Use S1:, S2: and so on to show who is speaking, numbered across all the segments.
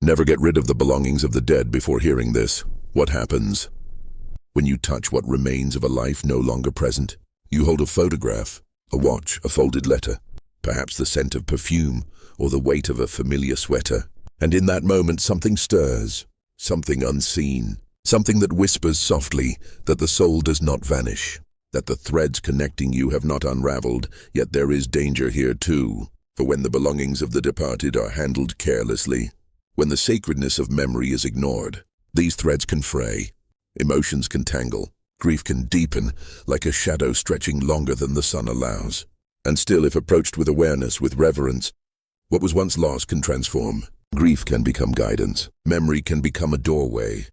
S1: Never get rid of the belongings of the dead before hearing this. What happens when you touch what remains of a life no longer present? You hold a photograph, a watch, a folded letter, perhaps the scent of perfume or the weight of a familiar sweater. And in that moment something stirs, something unseen, something that whispers softly that the soul does not vanish, that the threads connecting you have not unraveled, yet there is danger here too. For when the belongings of the departed are handled carelessly, when the sacredness of memory is ignored, these threads can fray, emotions can tangle, grief can deepen like a shadow stretching longer than the sun allows. And still, if approached with awareness, with reverence, what was once lost can transform. Grief can become guidance. Memory can become a doorway.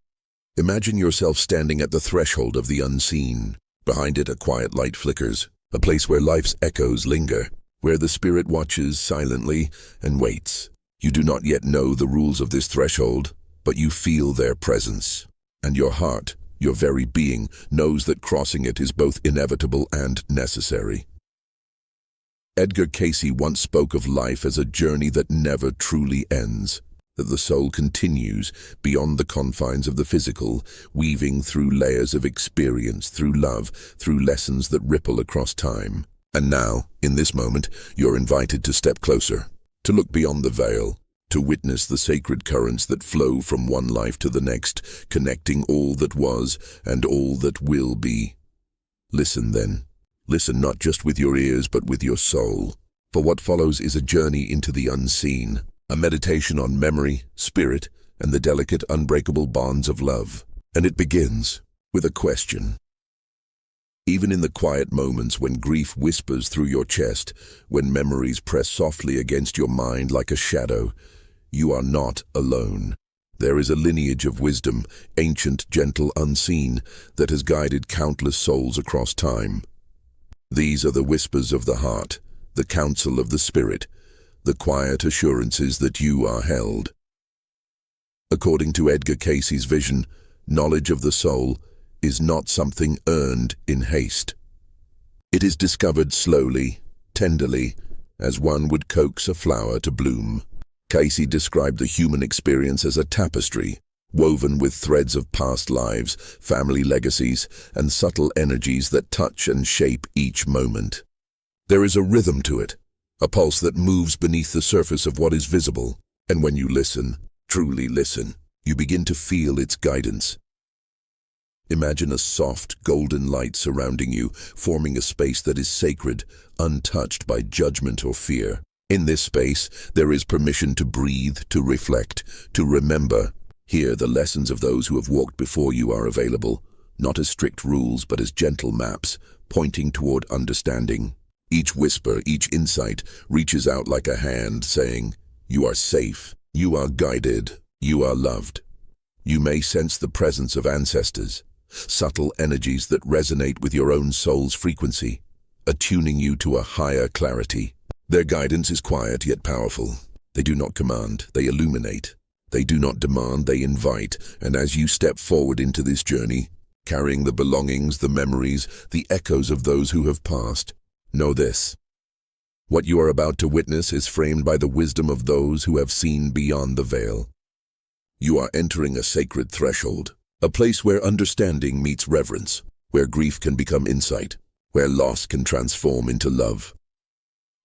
S1: Imagine yourself standing at the threshold of the unseen. Behind it, a quiet light flickers, a place where life's echoes linger, where the spirit watches silently and waits. You do not yet know the rules of this threshold, but you feel their presence. And your heart, your very being, knows that crossing it is both inevitable and necessary. Edgar Cayce once spoke of life as a journey that never truly ends, that the soul continues beyond the confines of the physical, weaving through layers of experience, through love, through lessons that ripple across time. And now, in this moment, you're invited to step closer, to look beyond the veil, to witness the sacred currents that flow from one life to the next, connecting all that was and all that will be. Listen then. Listen not just with your ears, but with your soul. For what follows is a journey into the unseen, a meditation on memory, spirit, and the delicate, unbreakable bonds of love. And it begins with a question. Even in the quiet moments when grief whispers through your chest, when memories press softly against your mind like a shadow, you are not alone. There is a lineage of wisdom, ancient, gentle, unseen, that has guided countless souls across time. These are the whispers of the heart, the counsel of the spirit, the quiet assurances that you are held. According to Edgar Cayce's vision, knowledge of the soul is not something earned in haste. It is discovered slowly, tenderly, as one would coax a flower to bloom. Cayce described the human experience as a tapestry, woven with threads of past lives, family legacies, and subtle energies that touch and shape each moment. There is a rhythm to it, a pulse that moves beneath the surface of what is visible, and when you listen, truly listen, you begin to feel its guidance. Imagine a soft, golden light surrounding you, forming a space that is sacred, untouched by judgment or fear. In this space, there is permission to breathe, to reflect, to remember. Here, the lessons of those who have walked before you are available, not as strict rules, but as gentle maps, pointing toward understanding. Each whisper, each insight, reaches out like a hand, saying, "You are safe, you are guided, you are loved." You may sense the presence of ancestors, subtle energies that resonate with your own soul's frequency, attuning you to a higher clarity. Their guidance is quiet yet powerful. They do not command, they illuminate. They do not demand, they invite. And as you step forward into this journey, carrying the belongings, the memories, the echoes of those who have passed, know this. What you are about to witness is framed by the wisdom of those who have seen beyond the veil. You are entering a sacred threshold, a place where understanding meets reverence, where grief can become insight, where loss can transform into love.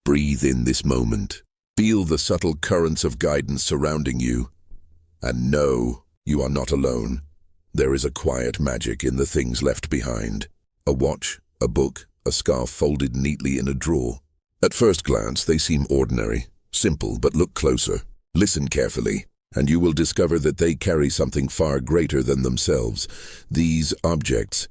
S1: Breathe in this moment. Feel the subtle currents of guidance surrounding you. And know you are not alone. There is a quiet magic in the things left behind. A watch, a book, a scarf folded neatly in a drawer. At first glance, they seem ordinary, simple, but look closer. Listen carefully, and you will discover that they carry something far greater than themselves. These objects,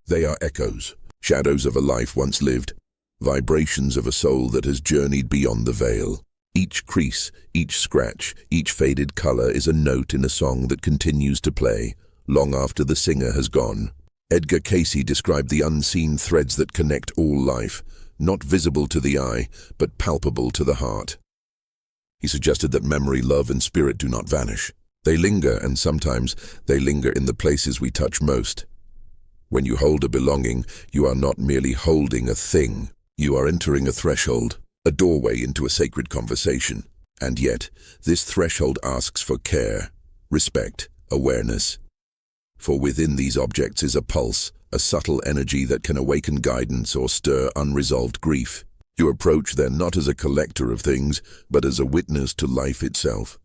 S1: they are echoes, shadows of a life once lived, vibrations of a soul that has journeyed beyond the veil. Each crease, each scratch, each faded color is a note in a song that continues to play, long after the singer has gone. Edgar Cayce described the unseen threads that connect all life, not visible to the eye, but palpable to the heart. He suggested that memory, love, and spirit do not vanish. They linger, and sometimes they linger in the places we touch most. When you hold a belonging, you are not merely holding a thing. You are entering a threshold, a doorway into a sacred conversation. And yet, this threshold asks for care, respect, awareness. For within these objects is a pulse, a subtle energy that can awaken guidance or stir unresolved grief. You approach then not as a collector of things, but as a witness to life itself.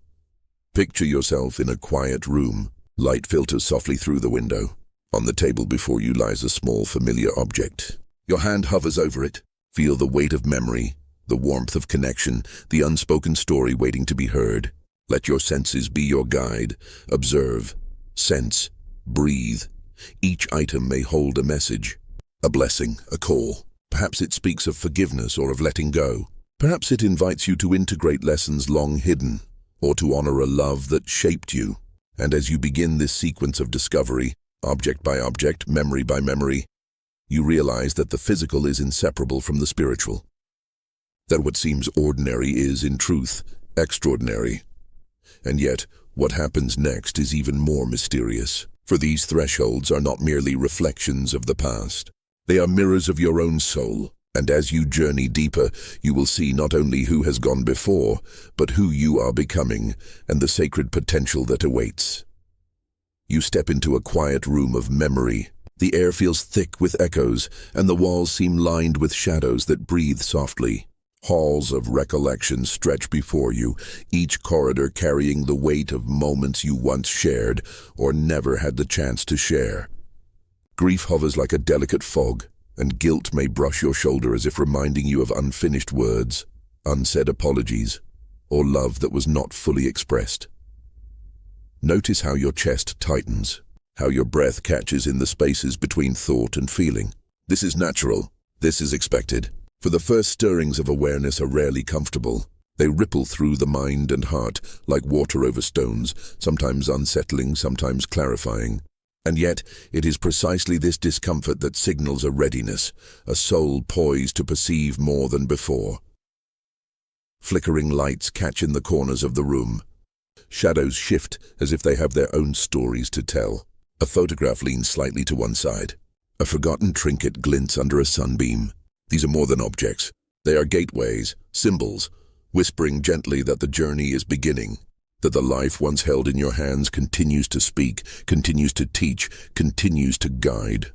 S1: Picture yourself in a quiet room. Light filters softly through the window. On the table before you lies a small, familiar object. Your hand hovers over it. Feel the weight of memory, the warmth of connection, the unspoken story waiting to be heard. Let your senses be your guide. Observe, sense, breathe. Each item may hold a message, a blessing, a call. Perhaps it speaks of forgiveness or of letting go. Perhaps it invites you to integrate lessons long hidden, or to honor a love that shaped you. And as you begin this sequence of discovery, object by object, memory by memory, you realize that the physical is inseparable from the spiritual. That what seems ordinary is, in truth, extraordinary. And yet, what happens next is even more mysterious. For these thresholds are not merely reflections of the past. They are mirrors of your own soul. And as you journey deeper, you will see not only who has gone before, but who you are becoming, and the sacred potential that awaits. You step into a quiet room of memory. The air feels thick with echoes, and the walls seem lined with shadows that breathe softly. Halls of recollection stretch before you, each corridor carrying the weight of moments you once shared or never had the chance to share. Grief hovers like a delicate fog, and guilt may brush your shoulder as if reminding you of unfinished words, unsaid apologies, or love that was not fully expressed. Notice how your chest tightens, how your breath catches in the spaces between thought and feeling. This is natural. This is expected. For the first stirrings of awareness are rarely comfortable. They ripple through the mind and heart like water over stones, sometimes unsettling, sometimes clarifying. And yet, it is precisely this discomfort that signals a readiness, a soul poised to perceive more than before. Flickering lights catch in the corners of the room. Shadows shift as if they have their own stories to tell. A photograph leans slightly to one side. A forgotten trinket glints under a sunbeam. These are more than objects. They are gateways, symbols, whispering gently that the journey is beginning, that the life once held in your hands continues to speak, continues to teach, continues to guide.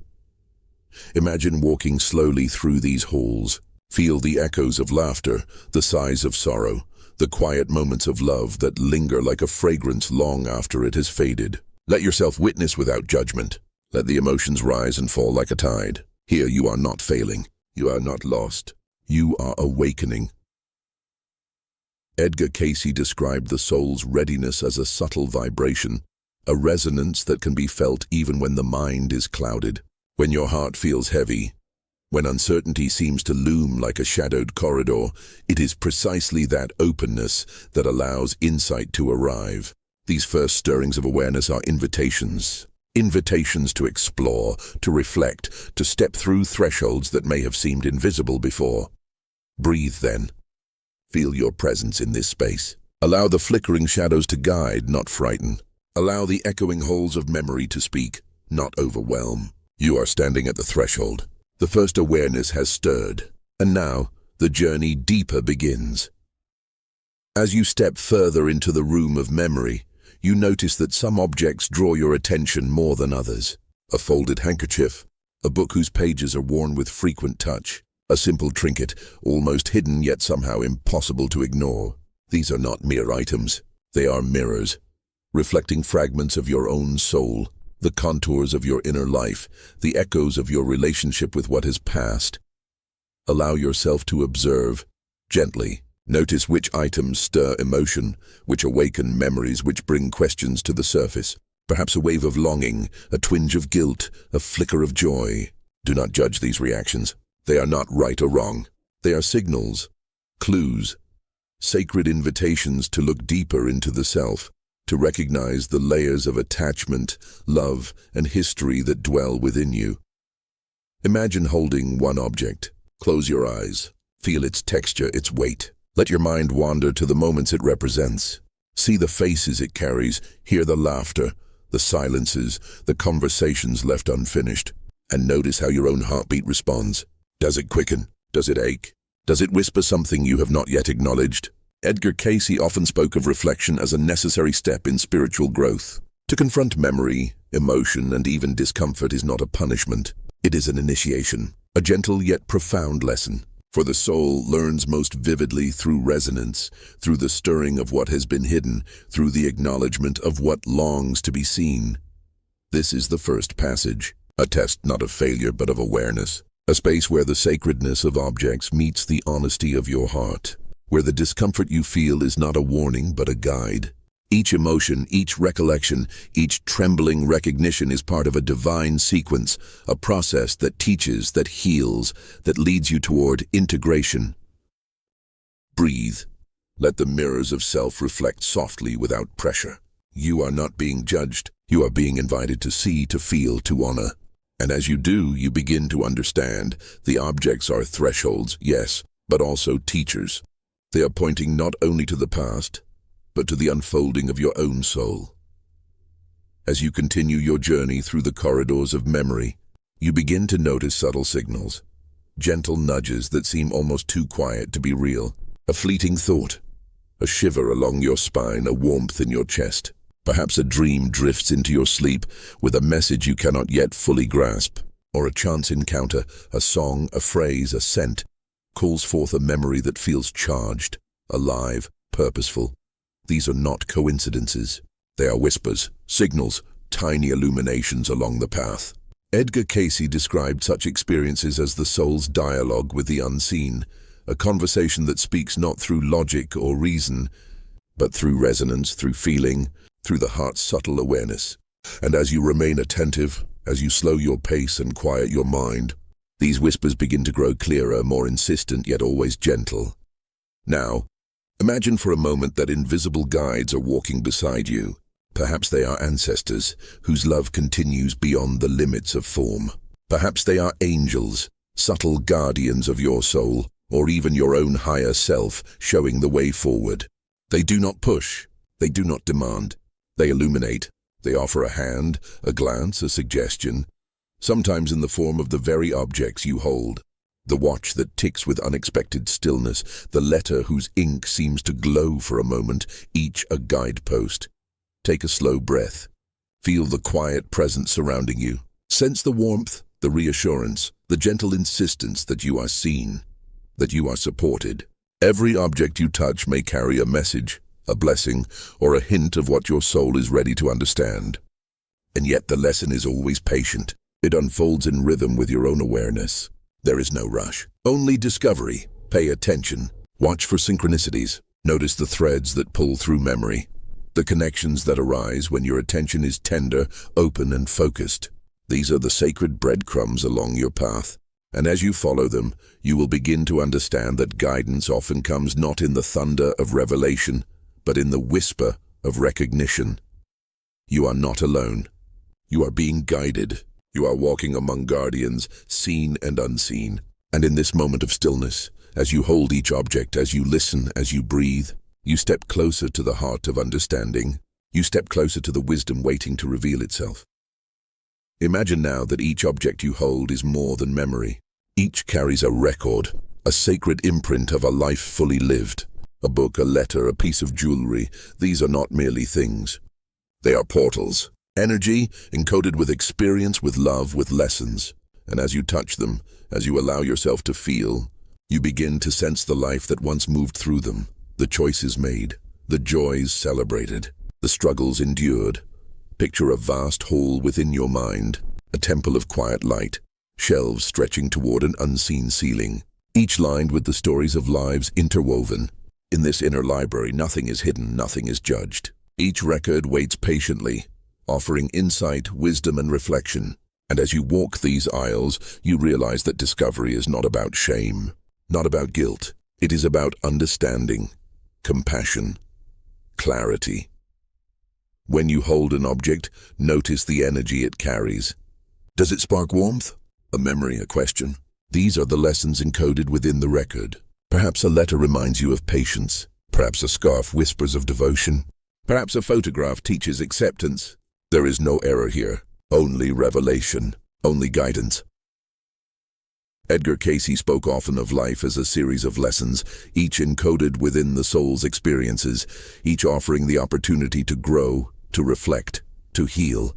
S1: Imagine walking slowly through these halls. Feel the echoes of laughter, the sighs of sorrow, the quiet moments of love that linger like a fragrance long after it has faded. Let yourself witness without judgment. Let the emotions rise and fall like a tide. Here you are not failing. You are not lost. You are awakening. Edgar Cayce described the soul's readiness as a subtle vibration, a resonance that can be felt even when the mind is clouded, when your heart feels heavy, when uncertainty seems to loom like a shadowed corridor. It is precisely that openness that allows insight to arrive. These first stirrings of awareness are invitations. Invitations to explore, to reflect, to step through thresholds that may have seemed invisible before. Breathe then. Feel your presence in this space. Allow the flickering shadows to guide, not frighten. Allow the echoing halls of memory to speak, not overwhelm. You are standing at the threshold. The first awareness has stirred, and now the journey deeper begins. As you step further into the room of memory, you notice that some objects draw your attention more than others. A folded handkerchief, a book whose pages are worn with frequent touch, a simple trinket, almost hidden yet somehow impossible to ignore. These are not mere items. They are mirrors, reflecting fragments of your own soul, the contours of your inner life, the echoes of your relationship with what has passed. Allow yourself to observe, gently. Notice which items stir emotion, which awaken memories, which bring questions to the surface. Perhaps a wave of longing, a twinge of guilt, a flicker of joy. Do not judge these reactions. They are not right or wrong. They are signals, clues, sacred invitations to look deeper into the self, to recognize the layers of attachment, love, and history that dwell within you. Imagine holding one object. Close your eyes. Feel its texture, its weight. Let your mind wander to the moments it represents. See the faces it carries, hear the laughter, the silences, the conversations left unfinished, and notice how your own heartbeat responds. Does it quicken? Does it ache? Does it whisper something you have not yet acknowledged? Edgar Cayce often spoke of reflection as a necessary step in spiritual growth. To confront memory, emotion, and even discomfort is not a punishment. It is an initiation, a gentle yet profound lesson. For the soul learns most vividly through resonance, through the stirring of what has been hidden, through the acknowledgement of what longs to be seen. This is the first passage, a test not of failure but of awareness, a space where the sacredness of objects meets the honesty of your heart, where the discomfort you feel is not a warning but a guide. Each emotion, each recollection, each trembling recognition is part of a divine sequence, a process that teaches, that heals, that leads you toward integration. Breathe. Let the mirrors of self reflect softly without pressure. You are not being judged. You are being invited to see, to feel, to honor. And as you do, you begin to understand. The objects are thresholds, yes, but also teachers. They are pointing not only to the past, but to the unfolding of your own soul. As you continue your journey through the corridors of memory, you begin to notice subtle signals, gentle nudges that seem almost too quiet to be real. A fleeting thought, a shiver along your spine, a warmth in your chest. Perhaps a dream drifts into your sleep with a message you cannot yet fully grasp, or a chance encounter, a song, a phrase, a scent, calls forth a memory that feels charged, alive, purposeful. These are not coincidences. They are whispers, signals, tiny illuminations along the path. Edgar Cayce described such experiences as the soul's dialogue with the unseen, a conversation that speaks not through logic or reason, but through resonance, through feeling, through the heart's subtle awareness. And as you remain attentive, as you slow your pace and quiet your mind, these whispers begin to grow clearer, more insistent, yet always gentle. Now, imagine for a moment that invisible guides are walking beside you. Perhaps they are ancestors, whose love continues beyond the limits of form. Perhaps they are angels, subtle guardians of your soul, or even your own higher self, showing the way forward. They do not push, they do not demand. They illuminate. They offer a hand, a glance, a suggestion, sometimes in the form of the very objects you hold. The watch that ticks with unexpected stillness, the letter whose ink seems to glow for a moment, each a guidepost. Take a slow breath. Feel the quiet presence surrounding you. Sense the warmth, the reassurance, the gentle insistence that you are seen, that you are supported. Every object you touch may carry a message, a blessing, or a hint of what your soul is ready to understand. And yet the lesson is always patient. It unfolds in rhythm with your own awareness. There is no rush, only discovery. Pay attention. Watch for synchronicities. Notice the threads that pull through memory, the connections that arise when your attention is tender, open, and focused. These are the sacred breadcrumbs along your path. And as you follow them, you will begin to understand that guidance often comes not in the thunder of revelation, but in the whisper of recognition. You are not alone. You are being guided. You are walking among guardians, seen and unseen. And in this moment of stillness, as you hold each object, as you listen, as you breathe, you step closer to the heart of understanding. You step closer to the wisdom waiting to reveal itself. Imagine now that each object you hold is more than memory. Each carries a record, a sacred imprint of a life fully lived. A book, a letter, a piece of jewelry. These are not merely things. They are portals. Energy encoded with experience, with love, with lessons. And as you touch them, as you allow yourself to feel, you begin to sense the life that once moved through them. The choices made, the joys celebrated, the struggles endured. Picture a vast hall within your mind, a temple of quiet light, shelves stretching toward an unseen ceiling, each lined with the stories of lives interwoven. In this inner library, nothing is hidden, nothing is judged. Each record waits patiently, offering insight, wisdom, and reflection. And as you walk these aisles, you realize that discovery is not about shame, not about guilt. It is about understanding, compassion, clarity. When you hold an object, notice the energy it carries. Does it spark warmth? A memory, a question? These are the lessons encoded within the record. Perhaps a letter reminds you of patience. Perhaps a scarf whispers of devotion. Perhaps a photograph teaches acceptance. There is no error here, only revelation, only guidance. Edgar Cayce spoke often of life as a series of lessons, each encoded within the soul's experiences, each offering the opportunity to grow, to reflect, to heal.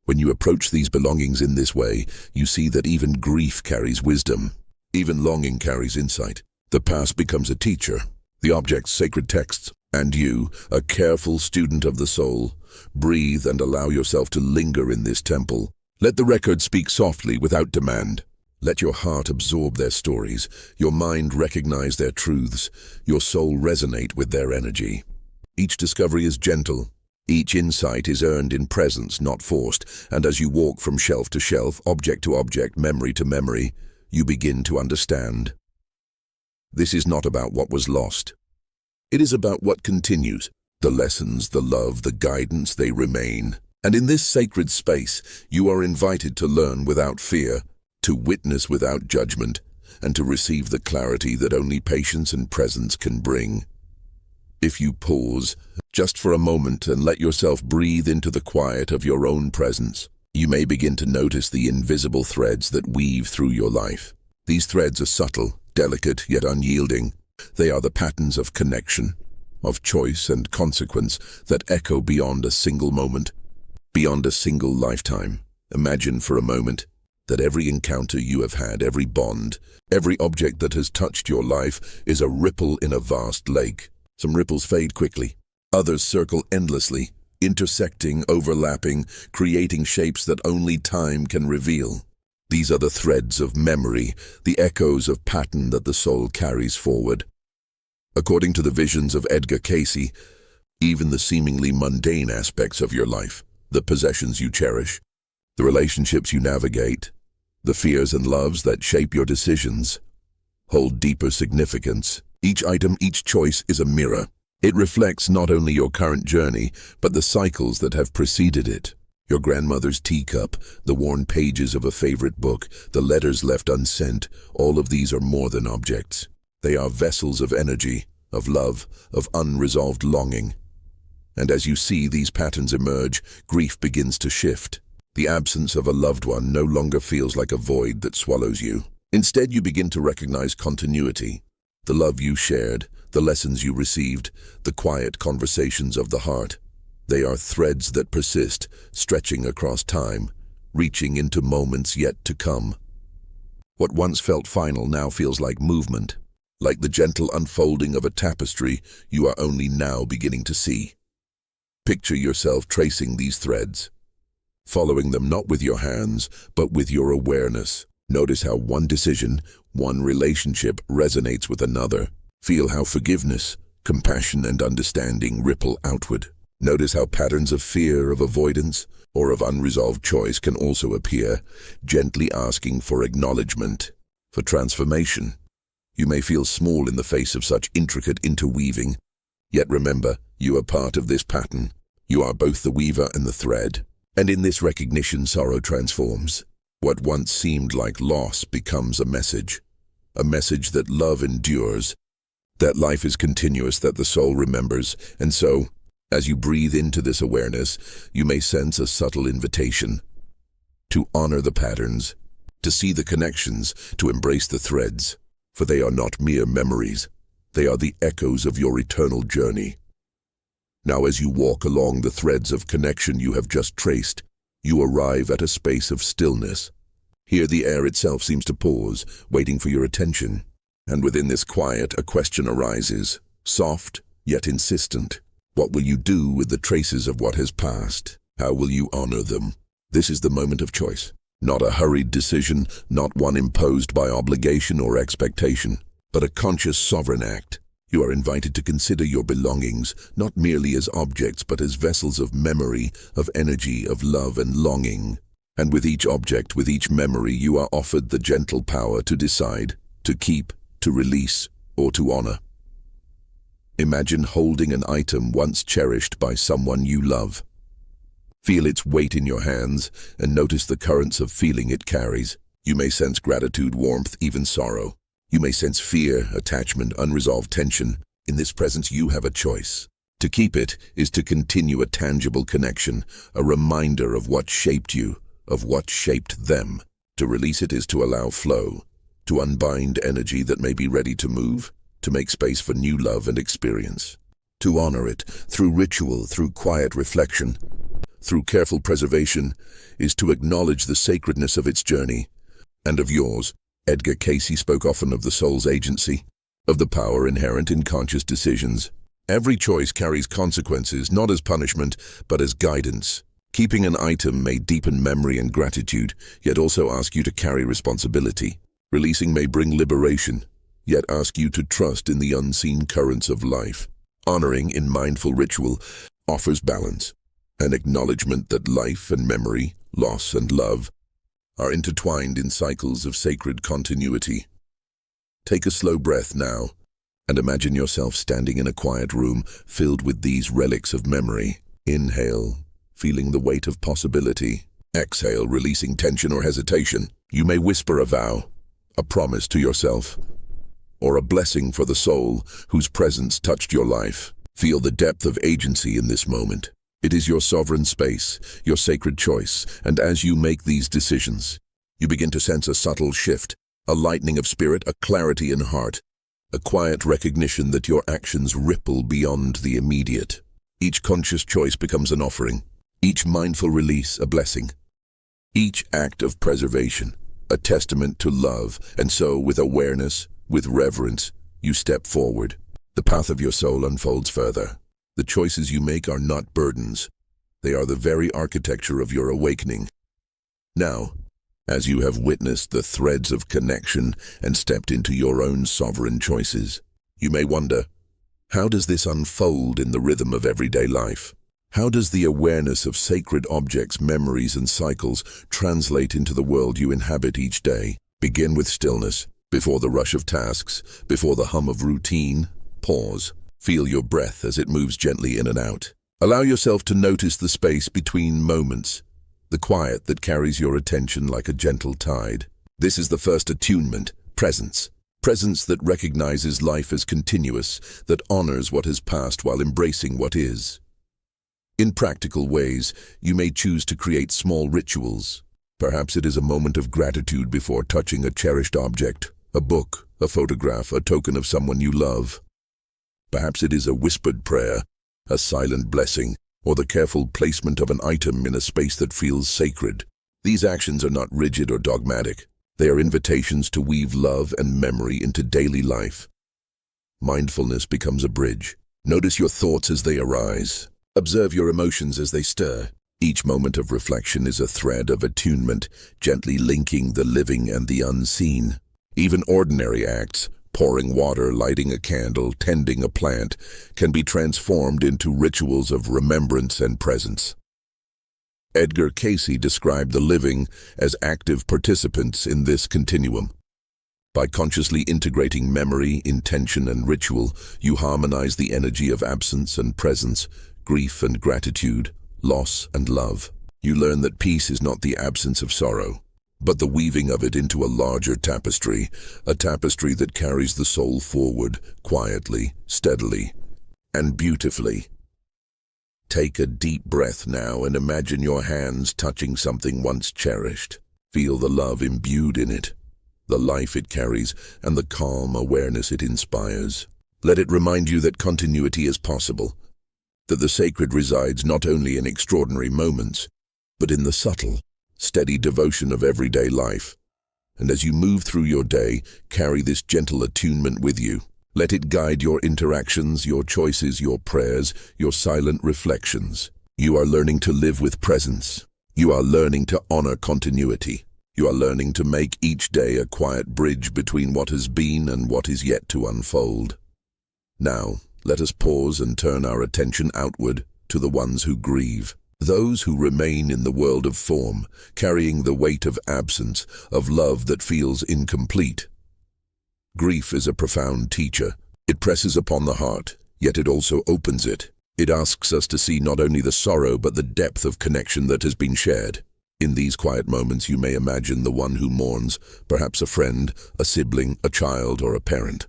S1: When you approach these belongings in this way, you see that even grief carries wisdom. Even longing carries insight. The past becomes a teacher, the objects sacred texts, and you, a careful student of the soul, breathe and allow yourself to linger in this temple. Let the record speak softly without demand. Let your heart absorb their stories, your mind recognize their truths, your soul resonate with their energy. Each discovery is gentle. Each insight is earned in presence, not forced, and as you walk from shelf to shelf, object to object, memory to memory, you begin to understand. This is not about what was lost. It is about what continues. The lessons, the love, the guidance, they remain. And in this sacred space, you are invited to learn without fear, to witness without judgment, and to receive the clarity that only patience and presence can bring. If you pause, just for a moment, and let yourself breathe into the quiet of your own presence, you may begin to notice the invisible threads that weave through your life. These threads are subtle, delicate, yet unyielding. They are the patterns of connection, of choice and consequence that echo beyond a single moment, beyond a single lifetime. Imagine for a moment that every encounter you have had, every bond, every object that has touched your life is a ripple in a vast lake. Some ripples fade quickly, others circle endlessly, intersecting, overlapping, creating shapes that only time can reveal. These are the threads of memory, the echoes of pattern that the soul carries forward. According to the visions of Edgar Cayce, even the seemingly mundane aspects of your life, the possessions you cherish, the relationships you navigate, the fears and loves that shape your decisions, hold deeper significance. Each item, each choice is a mirror. It reflects not only your current journey, but the cycles that have preceded it. Your grandmother's teacup, the worn pages of a favorite book, the letters left unsent, all of these are more than objects. They are vessels of energy, of love, of unresolved longing. And as you see these patterns emerge, grief begins to shift. The absence of a loved one no longer feels like a void that swallows you. Instead, you begin to recognize continuity. The love you shared, the lessons you received, the quiet conversations of the heart. They are threads that persist, stretching across time, reaching into moments yet to come. What once felt final now feels like movement, like the gentle unfolding of a tapestry you are only now beginning to see. Picture yourself tracing these threads, following them not with your hands, but with your awareness. Notice how one decision, one relationship resonates with another. Feel how forgiveness, compassion, and understanding ripple outward. Notice how patterns of fear, of avoidance, or of unresolved choice can also appear, gently asking for acknowledgement, for transformation. You may feel small in the face of such intricate interweaving, yet remember, you are part of this pattern. You are both the weaver and the thread. And in this recognition, sorrow transforms. What once seemed like loss becomes a message that love endures, that life is continuous, that the soul remembers. And so, as you breathe into this awareness, you may sense a subtle invitation to honor the patterns, to see the connections, to embrace the threads, for they are not mere memories. They are the echoes of your eternal journey. Now, as you walk along the threads of connection you have just traced, you arrive at a space of stillness. Here the air itself seems to pause, waiting for your attention. And within this quiet, a question arises, soft yet insistent. What will you do with the traces of what has passed? How will you honor them? This is the moment of choice. Not a hurried decision, not one imposed by obligation or expectation, but a conscious, sovereign act. You are invited to consider your belongings, not merely as objects, but as vessels of memory, of energy, of love and longing. And with each object, with each memory, you are offered the gentle power to decide, to keep, to release, or to honor. Imagine holding an item once cherished by someone you love. Feel its weight in your hands and notice the currents of feeling it carries. You may sense gratitude, warmth, even sorrow. You may sense fear, attachment, unresolved tension. In this presence, you have a choice. To keep it is to continue a tangible connection, a reminder of what shaped you, of what shaped them. To release it is to allow flow, to unbind energy that may be ready to move, to make space for new love and experience. To honor it through ritual, through quiet reflection, through careful preservation, is to acknowledge the sacredness of its journey, and of yours. Edgar Cayce spoke often of the soul's agency, of the power inherent in conscious decisions. Every choice carries consequences, not as punishment, but as guidance. Keeping an item may deepen memory and gratitude, yet also ask you to carry responsibility. Releasing may bring liberation, yet ask you to trust in the unseen currents of life. Honoring in mindful ritual offers balance, an acknowledgement that life and memory, loss and love, are intertwined in cycles of sacred continuity. Take a slow breath now, and imagine yourself standing in a quiet room filled with these relics of memory. Inhale, feeling the weight of possibility. Exhale, releasing tension or hesitation. You may whisper a vow, a promise to yourself, or a blessing for the soul whose presence touched your life. Feel the depth of agency in this moment. It is your sovereign space, your sacred choice, and as you make these decisions, you begin to sense a subtle shift, a lightening of spirit, a clarity in heart, a quiet recognition that your actions ripple beyond the immediate. Each conscious choice becomes an offering, each mindful release a blessing, each act of preservation a testament to love, and so with awareness, with reverence, you step forward. The path of your soul unfolds further. The choices you make are not burdens. They are the very architecture of your awakening. Now, as you have witnessed the threads of connection and stepped into your own sovereign choices, you may wonder, how does this unfold in the rhythm of everyday life? How does the awareness of sacred objects, memories, and cycles translate into the world you inhabit each day? Begin with stillness. Before the rush of tasks, before the hum of routine, pause. Feel your breath as it moves gently in and out. Allow yourself to notice the space between moments, the quiet that carries your attention like a gentle tide. This is the first attunement, presence. Presence that recognizes life as continuous, that honors what has passed while embracing what is. In practical ways, you may choose to create small rituals. Perhaps it is a moment of gratitude before touching a cherished object, a book, a photograph, a token of someone you love. Perhaps it is a whispered prayer, a silent blessing, or the careful placement of an item in a space that feels sacred. These actions are not rigid or dogmatic. They are invitations to weave love and memory into daily life. Mindfulness becomes a bridge. Notice your thoughts as they arise. Observe your emotions as they stir. Each moment of reflection is a thread of attunement, gently linking the living and the unseen. Even ordinary acts, pouring water, lighting a candle, tending a plant, can be transformed into rituals of remembrance and presence. Edgar Cayce described the living as active participants in this continuum. By consciously integrating memory, intention, and ritual, you harmonize the energy of absence and presence, grief and gratitude, loss and love. You learn that peace is not the absence of sorrow, but the weaving of it into a larger tapestry, a tapestry that carries the soul forward, quietly, steadily, and beautifully. Take a deep breath now and imagine your hands touching something once cherished. Feel the love imbued in it, the life it carries, and the calm awareness it inspires. Let it remind you that continuity is possible, that the sacred resides not only in extraordinary moments, but in the subtle, steady devotion of everyday life. And as you move through your day, carry this gentle attunement with you. Let it guide your interactions, your choices, your prayers, your silent reflections. You are learning to live with presence. You are learning to honor continuity. You are learning to make each day a quiet bridge between what has been and what is yet to unfold. Now, let us pause and turn our attention outward to the ones who grieve. Those who remain in the world of form, carrying the weight of absence, of love that feels incomplete. Grief is a profound teacher. It presses upon the heart, yet it also opens it. It asks us to see not only the sorrow but the depth of connection that has been shared. In these quiet moments you may imagine the one who mourns, perhaps a friend, a sibling, a child, or a parent.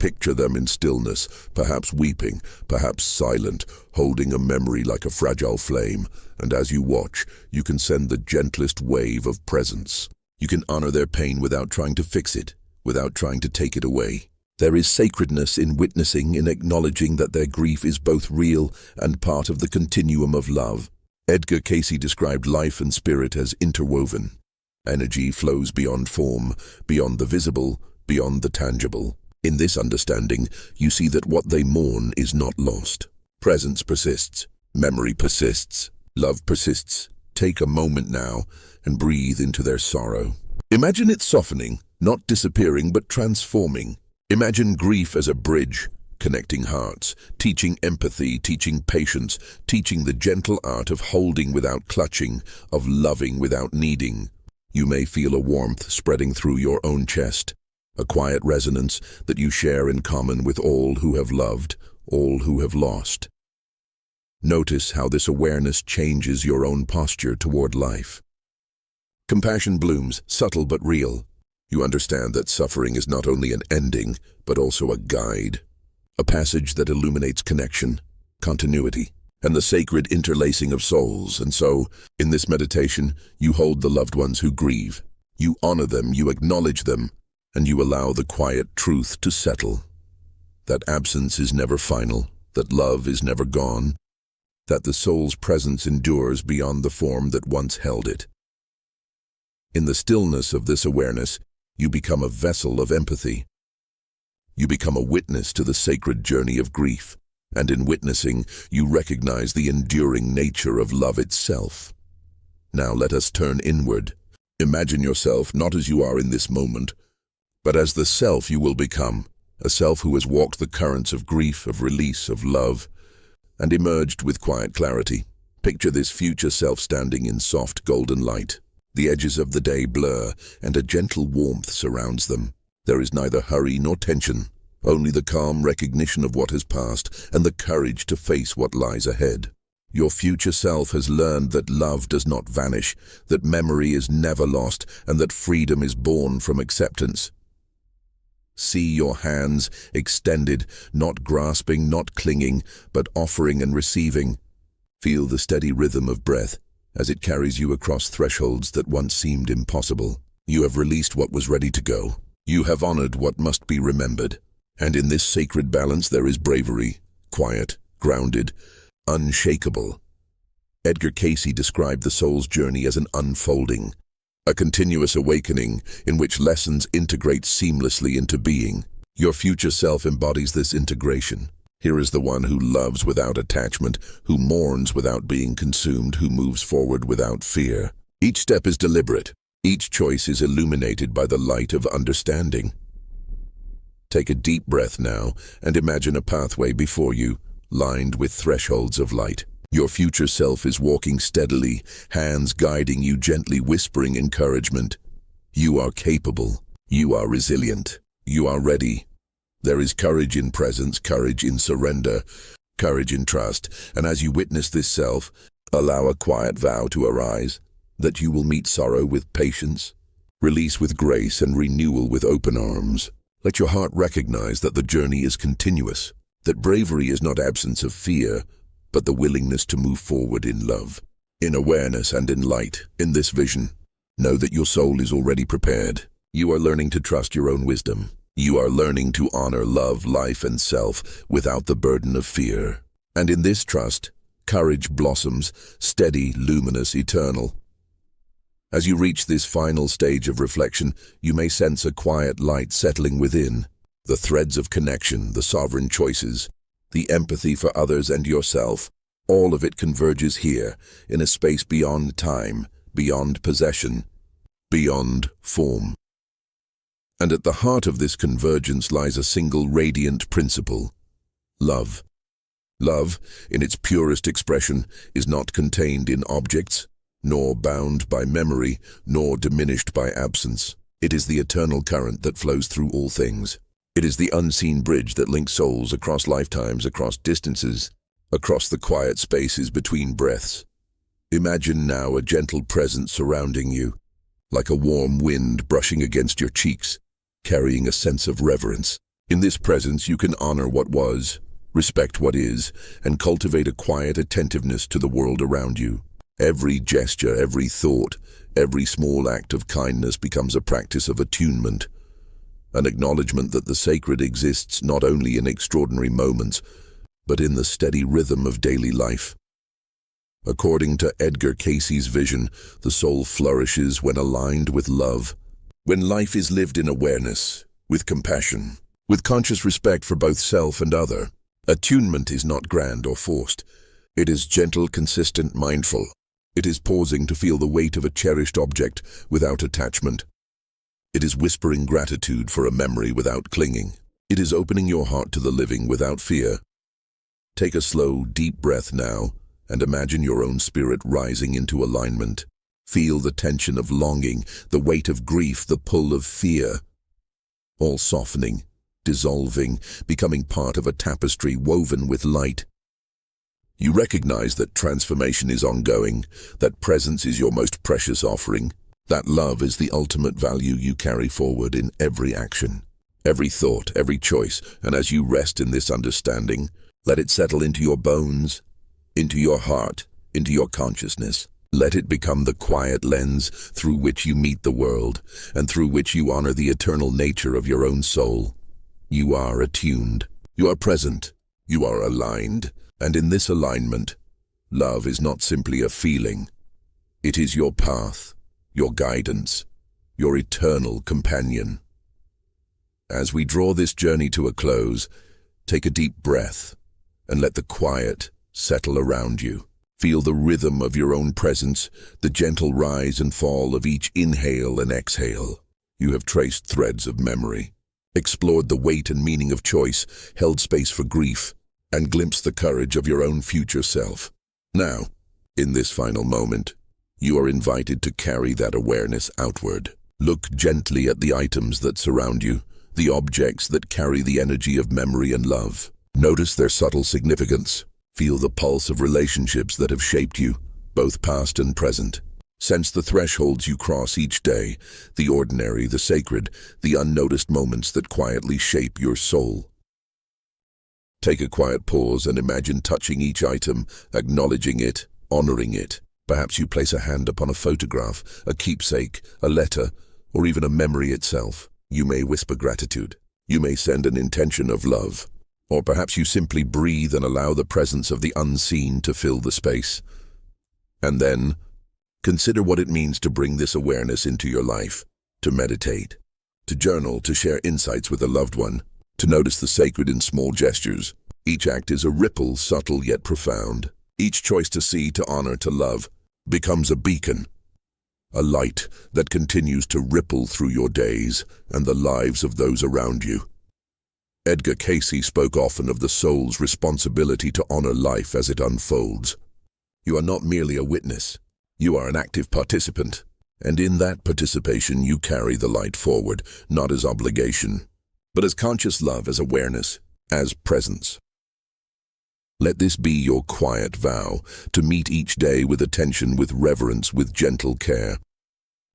S1: Picture them in stillness, perhaps weeping, perhaps silent, holding a memory like a fragile flame, and as you watch, you can send the gentlest wave of presence. You can honor their pain without trying to fix it, without trying to take it away. There is sacredness in witnessing, in acknowledging that their grief is both real and part of the continuum of love. Edgar Cayce described life and spirit as interwoven. Energy flows beyond form, beyond the visible, beyond the tangible. In this understanding, you see that what they mourn is not lost. Presence persists. Memory persists. Love persists. Take a moment now and breathe into their sorrow. Imagine it softening, not disappearing, but transforming. Imagine grief as a bridge, connecting hearts, teaching empathy, teaching patience, teaching the gentle art of holding without clutching, of loving without needing. You may feel a warmth spreading through your own chest, a quiet resonance that you share in common with all who have loved, all who have lost. Notice how this awareness changes your own posture toward life. Compassion blooms, subtle but real. You understand that suffering is not only an ending, but also a guide, a passage that illuminates connection, continuity, and the sacred interlacing of souls. And so, in this meditation, you hold the loved ones who grieve. You honor them, you acknowledge them, and you allow the quiet truth to settle. That absence is never final, that love is never gone, that the soul's presence endures beyond the form that once held it. In the stillness of this awareness, you become a vessel of empathy. You become a witness to the sacred journey of grief, and in witnessing, you recognize the enduring nature of love itself. Now let us turn inward. Imagine yourself not as you are in this moment, but as the self you will become, a self who has walked the currents of grief, of release, of love, and emerged with quiet clarity. Picture this future self standing in soft golden light. The edges of the day blur, and a gentle warmth surrounds them. There is neither hurry nor tension, only the calm recognition of what has passed and the courage to face what lies ahead. Your future self has learned that love does not vanish, that memory is never lost, and that freedom is born from acceptance. See your hands extended, not grasping, not clinging, but offering and receiving. Feel the steady rhythm of breath as it carries you across thresholds that once seemed impossible. You have released what was ready to go. You have honored what must be remembered. And in this sacred balance there is bravery, quiet, grounded, unshakable. Edgar Cayce described the soul's journey as an unfolding, a continuous awakening in which lessons integrate seamlessly into being. Your future self embodies this integration. Here is the one who loves without attachment, who mourns without being consumed, who moves forward without fear. Each step is deliberate. Each choice is illuminated by the light of understanding. Take a deep breath now and imagine a pathway before you, lined with thresholds of light. Your future self is walking steadily, hands guiding you gently, whispering encouragement. You are capable. You are resilient. You are ready. There is courage in presence, courage in surrender, courage in trust. And as you witness this self, allow a quiet vow to arise, that you will meet sorrow with patience, release with grace, and renewal with open arms. Let your heart recognize that the journey is continuous, that bravery is not absence of fear, but the willingness to move forward in love, in awareness and in light. In this vision, know that your soul is already prepared. You are learning to trust your own wisdom. You are learning to honor love, life, and self without the burden of fear. And in this trust, courage blossoms, steady, luminous, eternal. As you reach this final stage of reflection, you may sense a quiet light settling within. The threads of connection, the sovereign choices, the empathy for others and yourself, all of it converges here, in a space beyond time, beyond possession, beyond form. And at the heart of this convergence lies a single radiant principle: love. Love, in its purest expression, is not contained in objects, nor bound by memory, nor diminished by absence. It is the eternal current that flows through all things. It is the unseen bridge that links souls across lifetimes, across distances, across the quiet spaces between breaths. Imagine now a gentle presence surrounding you, like a warm wind brushing against your cheeks, carrying a sense of reverence. In this presence you can honor what was, respect what is, and cultivate a quiet attentiveness to the world around you. Every gesture, every thought, Every small act of kindness becomes a practice of attunement, an acknowledgement that the sacred exists not only in extraordinary moments, but in the steady rhythm of daily life. According to Edgar Cayce's vision, the soul flourishes when aligned with love, when life is lived in awareness, with compassion, with conscious respect for both self and other. Attunement is not grand or forced. It is gentle, consistent, mindful. It is pausing to feel the weight of a cherished object without attachment. It is whispering gratitude for a memory without clinging. It is opening your heart to the living without fear. Take a slow, deep breath now, and imagine your own spirit rising into alignment. Feel the tension of longing, the weight of grief, the pull of fear, all softening, dissolving, becoming part of a tapestry woven with light. You recognize that transformation is ongoing, that presence is your most precious offering, that love is the ultimate value you carry forward in every action, every thought, every choice, and as you rest in this understanding, let it settle into your bones, into your heart, into your consciousness. Let it become the quiet lens through which you meet the world, and through which you honor the eternal nature of your own soul. You are attuned, you are present, you are aligned, and in this alignment, love is not simply a feeling. It is your path, your guidance, your eternal companion. As we draw this journey to a close, take a deep breath and let the quiet settle around you. Feel the rhythm of your own presence, the gentle rise and fall of each inhale and exhale. You have traced threads of memory, explored the weight and meaning of choice, held space for grief, and glimpsed the courage of your own future self. Now, in this final moment, you are invited to carry that awareness outward. Look gently at the items that surround you, the objects that carry the energy of memory and love. Notice their subtle significance. Feel the pulse of relationships that have shaped you, both past and present. Sense the thresholds you cross each day, the ordinary, the sacred, the unnoticed moments that quietly shape your soul. Take a quiet pause and imagine touching each item, acknowledging it, honoring it. Perhaps you place a hand upon a photograph, a keepsake, a letter, or even a memory itself. You may whisper gratitude. You may send an intention of love. Or perhaps you simply breathe and allow the presence of the unseen to fill the space. And then, consider what it means to bring this awareness into your life, to meditate, to journal, to share insights with a loved one, to notice the sacred in small gestures. Each act is a ripple, subtle yet profound. Each choice to see, to honor, to love, becomes a beacon, a light that continues to ripple through your days and the lives of those around you. Edgar Cayce spoke often of the soul's responsibility to honor life as it unfolds. You are not merely a witness, you are an active participant, and in that participation you carry the light forward, not as obligation, but as conscious love, as awareness, as presence. Let this be your quiet vow, to meet each day with attention, with reverence, with gentle care,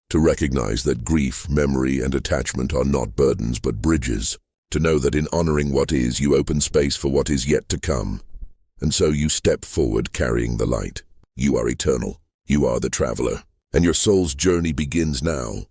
S1: to recognize that grief, memory, and attachment are not burdens but bridges. To know that in honoring what is, you open space for what is yet to come. And so you step forward carrying the light. You are eternal. You are the traveler. And your soul's journey begins now.